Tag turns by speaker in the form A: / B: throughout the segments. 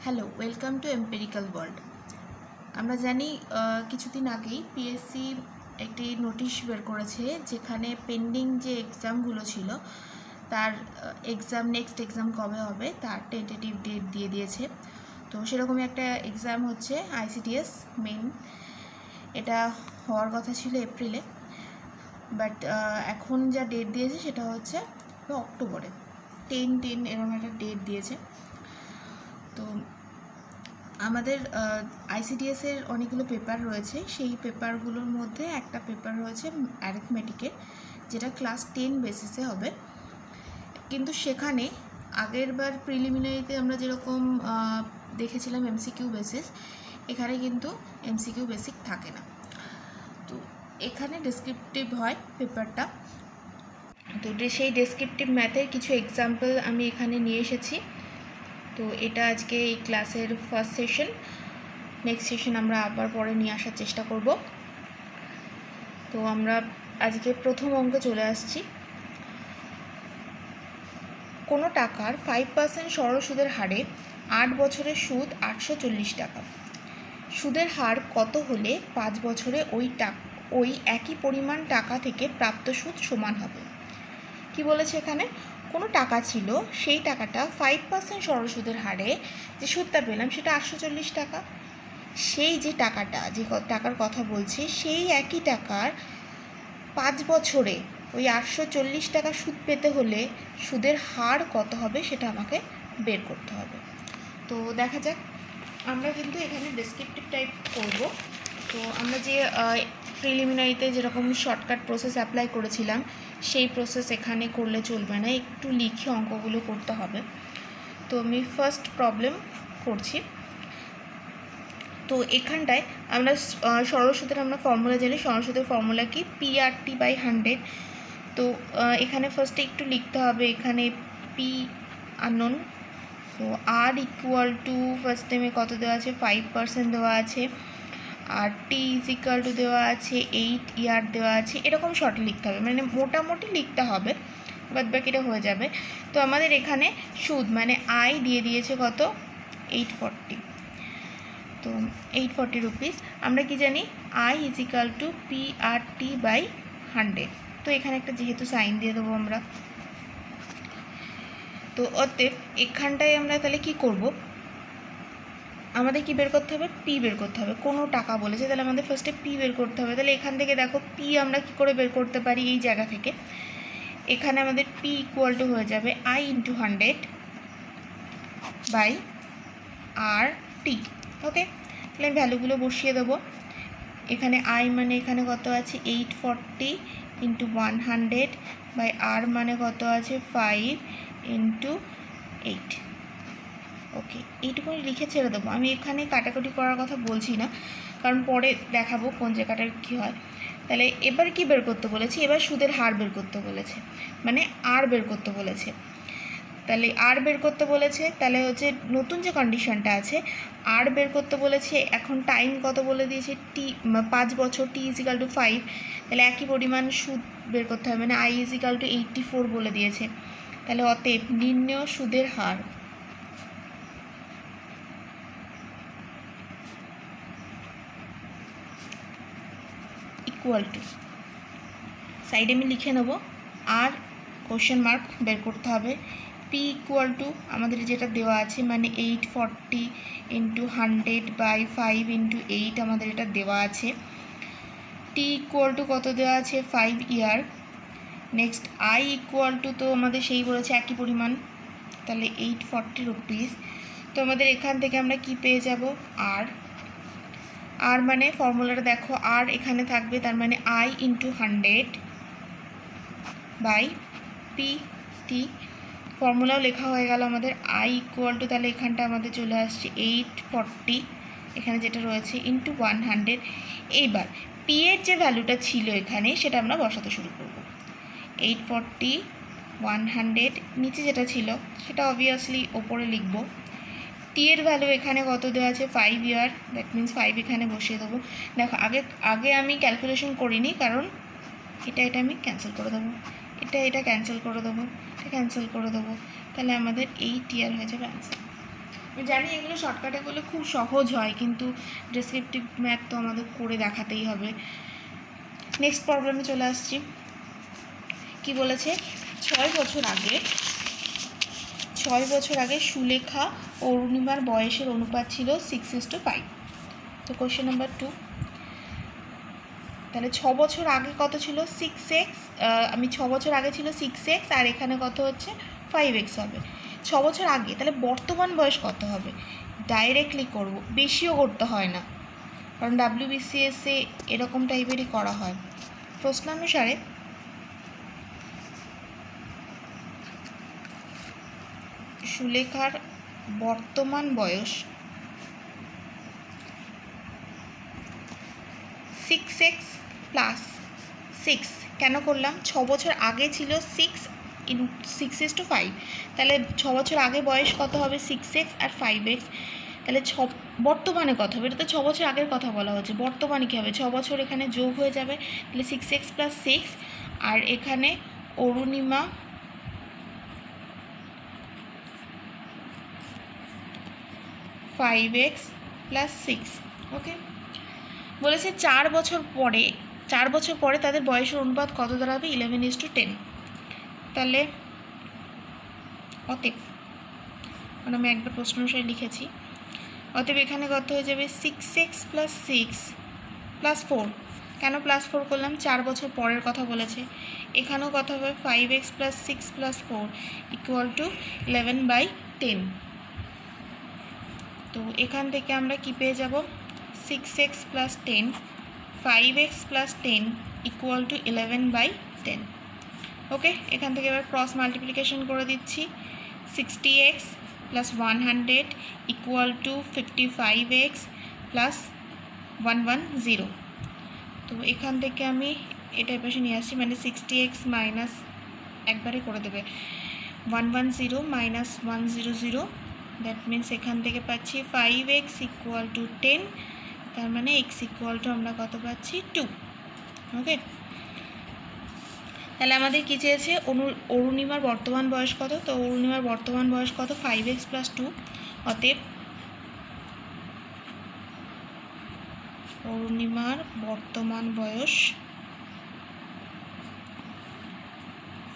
A: Hello, welcome to empirical world. আমরা জানি কিছুদিন আগেই পিএসসি একটি নোটিশ বের করেছে, যেখানে পেন্ডিং যে এক্সামগুলো ছিল তার নেক্সট এক্সাম কবে হবে তার টেন্টেটিভ ডেট দিয়ে দিয়েছে। তো সেরকমই একটা এক্সাম হচ্ছে আইসিডিএস মেইন। এটা হওয়ার কথা ছিল এপ্রিলে, বাট এখন যা ডেট দিয়েছে সেটা হচ্ছে অক্টোবরে 10 এরকম একটা ডেট দিয়েছে। তো আমাদের আইসিডিএসের অনেকগুলো পেপার রয়েছে, সেই পেপারগুলোর মধ্যে একটা পেপার রয়েছে অ্যারিথমেটিকের, যেটা ক্লাস 10 বেসিসে হবে। কিন্তু সেখানে আগের বার প্রিলিমিনারিতে আমরা যেরকম দেখেছিলাম এমসিকিউ বেসিস, এখানে কিন্তু এমসিকিউ বেসিক থাকে না। তো এখানে ডেসক্রিপটিভ হয় পেপারটা। তো সেই ডেসক্রিপটিভ ম্যাথের কিছু এক্সাম্পল আমি এখানে নিয়ে এসেছি। তো এটা আজকে এই ক্লাসের ফার্স্ট সেশন। নেক্সট সেশন আমরা আবার পরে নিয়ে আসার চেষ্টা করব। তো আমরা আজকে প্রথম অঙ্কে চলে আসছি। কোনো টাকার 5% সরল সুদের হারে 8 বছরের সুদ 840 টাকা। সুদের হার কত হলে 5 বছরে ওই একই পরিমাণ টাকা থেকে প্রাপ্ত সুদ সমান হবে? কি বলেছে এখানে? কোনো টাকা ছিল, সেই টাকাটা 5% সরল সুদের হারে যে সুদটা পেলাম সেটা 840 টাকা। সেই যে টাকাটা, যে টাকার কথা বলছে, সেই একই টাকার 5 বছরে ওই 840 টাকা সুদ পেতে হলে সুদের হার কত হবে সেটা আমাকে বের করতে হবে। তো দেখা যাক, আমরা কিন্তু এখানে ডেসক্রিপটিভ টাইপ করব। তো আমরা যে প্রিলিমিনারিতে যেরকম শর্টকাট প্রসেস অ্যাপ্লাই করেছিলাম সেই প্রসেস এখানে করলে চলবে না, একটু লিখে অঙ্কগুলো করতে হবে। তো আমি ফার্স্ট প্রবলেম করছি। তো এখানটায় আমরা সরল সুদের আমরা ফর্মুলা জানি। সরল সুদের ফর্মুলা কি? PRT/100। তো এখানে ফার্স্টে একটু লিখতে হবে, এখানে পি আননোন। তো আর ইকুয়াল টু ফার্স্ট টাইমে কত দেওয়া আছে? 5% দেওয়া আছে। আর টি ইজিক্যাল টু দেওয়া আছে 8 ইয়ার দেওয়া আছে। এরকম শর্টে লিখতে হবে, মানে মোটামুটি লিখতে হবে, বাদ বাকিটা হয়ে যাবে। তো আমাদের এখানে সুদ মানে আই দিয়ে দিয়েছে কত? 840। তো 840 রুপিস। আমরা কি জানি? I equal to PRT/100। তো এখানে একটা যেহেতু সাইন দিয়ে দেবো আমরা। তো অতএব এখানটায় আমরা তাহলে কি করব? আমাদের কি বের করতে হবে? পি বের করতে হবে। কোনো টাকা বলেছে, তাহলে আমাদের ফার্স্টে পি বের করতে হবে। তাহলে এখান থেকে দেখো পি আমরা কি করে বের করতে পারি? এই জায়গা থেকে এখানে আমাদের পি ইকুয়াল টু হয়ে যাবে আই ইন্টু 100/RT। ওকে, তাহলে আমি ভ্যালুগুলো বসিয়ে দেবো। এখানে আই মানে এখানে কত আছে? 840 ইন্টু 100/R মানে কত আছে? 5 ইন্টু 8। ওকে, এইটুকুনি লিখে ছেড়ে দেবো। আমি এখানে কাটাকুটি করার কথা বলছি না, কারণ পরে দেখাবো কোন জায়গাটার কী হয়। তাহলে এবার কি বের করতে বলেছি? এবার সুদের হার বের করতে বলেছে, মানে আর বের করতে বলেছে। তাহলে আর বের করতে বলেছে, তাহলে হচ্ছে নতুন যে কন্ডিশনটা আছে, আর বের করতে বলেছে। এখন টাইম কত বলে দিয়েছে? 5 বছর, টি ইজিক্যাল টু 5। তাহলে একই পরিমাণ সুদ বের করতে হবে, মানে আই ইজিক্যাল টু 84 বলে দিয়েছে। তাহলে অতএব নির্ণেয় সুদের হার ইকুয়াল টু, সাইডে আমি লিখে নেব, আর কোশ্চেন মার্ক বের করতে হবে। পি ইকুয়াল টু আমাদের যেটা দেওয়া আছে, মানে 840 ইন্টু 100/5 ইন্টু 8 আমাদের এটা দেওয়া আছে। টি ইকুয়াল টু কত দেওয়া আছে? 5 ইয়ার। নেক্সট আই ইকুয়াল টু, তো আমাদের সেই বলেছে একই পরিমাণ, তাহলে 840 রুপিস। তো আমাদের এখান থেকে আমরা কি পেয়ে যাব? আর মানে ফর্মুলাটা দেখো, আর এখানে থাকবে, তার মানে আই ইন্টু 100/PT। ফর্মুলাও লেখা হয়ে গেল আমাদের। আই ইকুয়াল টু, তাহলে এখানটা আমাদের চলে আসছে 840, এখানে যেটা রয়েছে, ইন্টু 100। এইবার পি এর যে ভ্যালুটা ছিল এখানে, সেটা আমরা বসাতে শুরু করব। 840, 100, নিচে যেটা ছিল সেটা অবভিয়াসলি ওপরে লিখব। টি এর ভ্যালু এখানে কত দেওয়া আছে? 5 ইয়ার, দ্যাট মিন্স 5 এখানে বসিয়ে দেবো। দেখো আগে আমি ক্যালকুলেশন করিনি, কারণ এটা আমি ক্যান্সেল করে দেবো, এটা ক্যান্সেল করে দেবো, এটা ক্যান্সেল করে দেবো। তাহলে আমাদের 8 ইয়ার হয়ে যাবে অ্যান্সার। আমি জানি এগুলো শর্টকাটে করলে খুব সহজ হয়, কিন্তু ডেসক্রিপটিভ ম্যাথ তো আমাদের করে দেখাতেই হবে। নেক্সট প্রবলেমে চলে আসছি। কি বলেছে, 6 বছর আগে সুলেখা ও অরুণিমার বয়সের অনুপাত ছিল 6:5। তো কোয়েশ্চেন নাম্বার 2, তাহলে 6 বছর আগে কত ছিল 6x, 6 বছর আগে ছিল 6x আর এখানে কত হচ্ছে 5x হবে 6 বছর আগে। তাহলে বর্তমান বয়স কত হবে, ডাইরেক্টলি করব, বেশিও করতে হয় না, কারণ WBCS-এ এরকম টাইপেরই করা হয়। প্রশ্নানুসারে সুলেখার বর্তমান বয়স 6x + 6। কেন করলাম, 6 বছর আগে ছিল 6:5, তাহলে 6 বছর আগে বয়স কত হবে 6x আর 5x। তাহলে বর্তমানে কত হবে, এটা তো 6 বছর আগের কথা বলা হচ্ছে, বর্তমানে কী হবে, 6 বছর এখানে যোগ হয়ে যাবে, তাহলে 6x + 6, আর এখানে অরুণিমা 5x + 6। ওকে, বলেছে 4 বছর পরে তাদের বয়সের অনুপাত কত দাঁড়াবে, 11:10। তাহলে অতএব, আমি একবার প্রশ্ন অনুসারে লিখেছি, অতএব এখানে কত হয়ে যাবে 6x + 6 + 4। কেন +4 করলাম, 4 বছর পরের কথা বলেছে। এখানেও কত হবে 5x + 6 + 4 = 11/10। তো এখান থেকে আমরা কি পেয়ে যাব, 6x + 10, 5x + 10 = 11/10। ওকে, এখান থেকে এবার ক্রস মাল্টিপ্লিকেশন করে দিচ্ছি, 60x + 100 = 55x + 110। তো এখান থেকে আমি এটা পাশে নিয়ে আসছি, মানে 60x মাইনাস একবারে করে দেবে 110 - 100, দ্যাট মিনস এখান থেকে পাচ্ছি 5x = 10, তার মানে x = আমরা কত পাচ্ছি 2। ওকে, তাহলে আমাদের কী চেয়েছে, অরুণিমার বর্তমান বয়স কত, তো অরুণিমার বর্তমান বয়স কত 5x + 2, অতএব অরুণিমার বর্তমান বয়স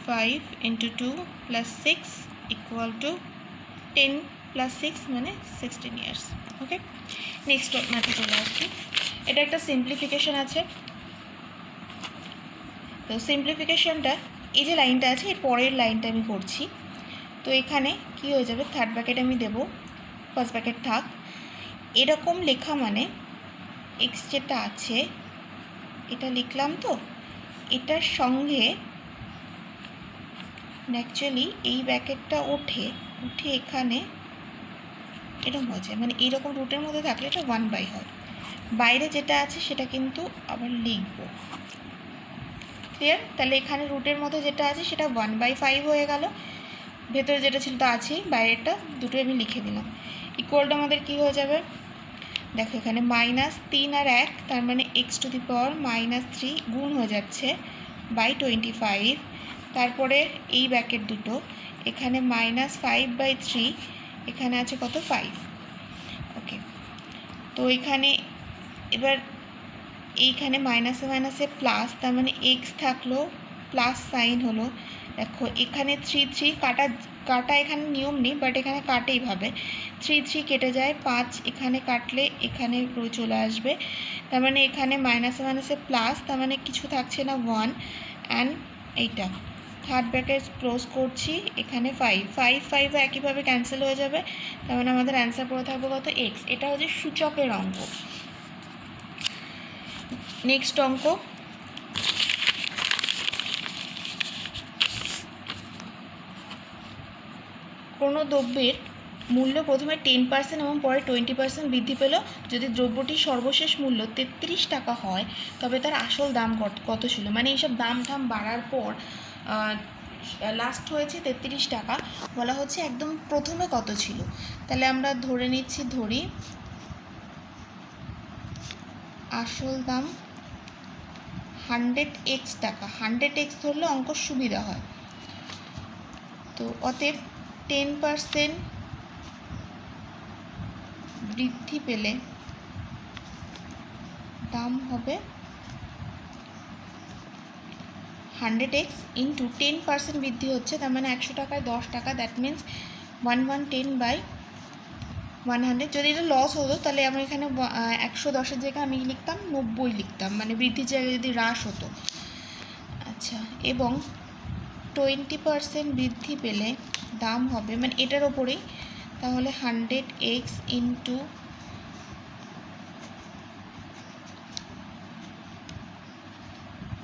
A: 5 × 2 + 6 = 10 + 6 মানে 16 ইয়ার্স। ওকে, নেক্সট ম্যাথে চলে আসছি। এটা একটা সিম্পলিফিকেশন আছে। তো সিম্পলিফিকেশনটা, এই যে লাইনটা আছে এর পরের লাইনটা আমি করছি। তো এখানে কি হয়ে যাবে, থার্ড ব্র্যাকেট আমি দেব, ফার্স্ট ব্র্যাকেট থাক। এরকম লেখা মানে x যেটা আছে এটা লিখলাম, তো এটার সঙ্গে অ্যাকচুয়ালি এই ব্র্যাকেটটা উঠে এখানে এরকম হয়ে যায়, মানে এইরকম রুটের মধ্যে থাকলে এটা 1/, হয়। বাইরে যেটা আছে সেটা কিন্তু আবার লিখবো, ক্লিয়ার। তাহলে এখানে রুটের মধ্যে যেটা আছে সেটা 1/5 হয়ে গেল, ভেতরে যেটা ছিল তো আছেই, বাইরেটা দুটোই আমি লিখে দিলাম। ইকুয়ালটা আমাদের কি হয়ে যাবে, দেখো এখানে -3 আর 1, তার মানে x⁻³ গুণ হয়ে যাচ্ছে /25। তারপরে এই ব্র্যাকেট দুটো, এখানে -5/3, এখানে আছে কত 5। ওকে, তো এখানে এবার এইখানে মাইনাসে মাইনাসে প্লাস, তার মানে x থাকলো, প্লাস সাইন হলো। দেখো এখানে 3 কাটা এখানে নিয়ম নেই, বাট এখানে কাটে এইভাবে, 3 কেটে যায়, 5 এখানে কাটলে এখানে চলে আসবে, তার মানে এখানে মাইনাসে মাইনাসে প্লাস, তার মানে কিছু থাকছে না 1, অ্যান্ড এইটা থার্ড ব্র্যাকেট ক্লোজ করছি, এখানে 5 একইভাবে ক্যান্সেল হয়ে যাবে, তার মানে আমাদের অ্যান্সার পড়ে থাকবে কত x। এটা হচ্ছে সূচকের অঙ্ক। নেক্সট অঙ্ক, কোনো দ্রব্যের মূল্য প্রথমে 10% এবং পরে 20% বৃদ্ধি পেল যদি দ্রব্যটির সর্বশেষ মূল্য 33 টাকা হয়, তবে তার আসল দাম কত ছিল। মানে এইসব দাম বাড়ার পর লাস্ট হয়েছে 33 টাকা, বলা হচ্ছে একদম প্রথমে কত ছিল। তাহলে আমরা ধরে নিচ্ছি, ধরি আসল দাম 100x টাকা, 100x ধরলে অঙ্ক সুবিধা হয়। তো অতএব 10% বৃদ্ধি পেলে দাম হবে 100x ইন্টু 10% বৃদ্ধি হচ্ছে, তার মানে 100 টাকায় 10 টাকা, দ্যাট মিনস 1/10/100। যদি এটা লস হতো তাহলে আমরা এখানে 110-এর জায়গায় আমি লিখতাম 90 লিখতাম, মানে বৃদ্ধির জায়গায় যদি হ্রাস হতো। আচ্ছা, এবং 20% বৃদ্ধি পেলে দাম হবে, মানে এটার ওপরেই, তাহলে 100x ইন্টু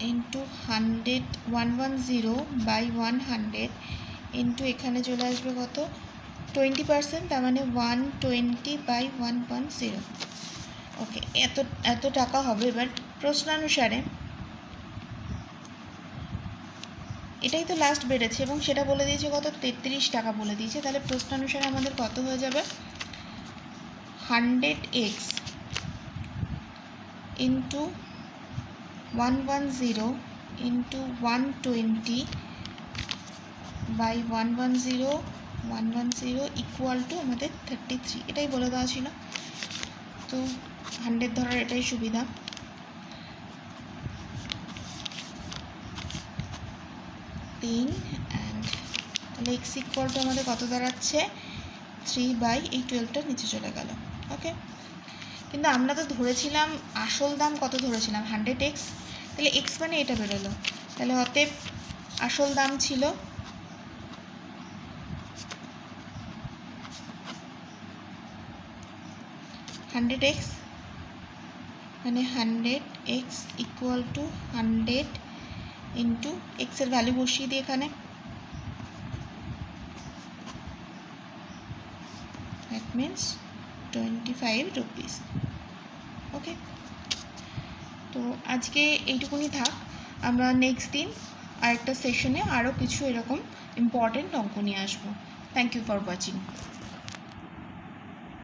A: 110/100 ইন্টু এখানে চলে আসবে কত 20%, তার মানে 120/110। ওকে, এত টাকা হবে। এবার প্রশ্নানুসারে এটাই তো লাস্ট বেড়েছে এবং সেটা বলে দিয়েছে কত 33 টাকা বলে দিয়েছে, তাহলে প্রশ্নানুসারে আমাদের কত হয়ে যাবে 100x into 110 into 120/110 equal to আমাদের 33, এটাই বলে দেওয়া ছিল। তো 100 ধরার এটাই সুবিধা। তাহলে x ইকুয়াল টু আমাদের কত দাঁড়াচ্ছে 3/12টা নিচে চলে গেল। ওকে, কিন্তু আমরা তো ধরেছিলাম আসল দাম কত ধরেছিলাম 100x, তাহলে x মানে এটা বেরোলো, তাহলে অতএব আসল দাম ছিল 100x, মানে 100x ইকুয়াল টু 100 ইন্টু এক্সের ভ্যালু বসিয়ে দিই এখানে, দ্যাট মিনস 25 রুপিস। ওকে, তো আজকে এইটুকুনি থাক, আমরা নেক্সট দিন আরেকটা সেশনে আরও কিছু এরকম ইম্পর্টেন্ট অঙ্ক নিয়ে আসবো। Thank you for watching.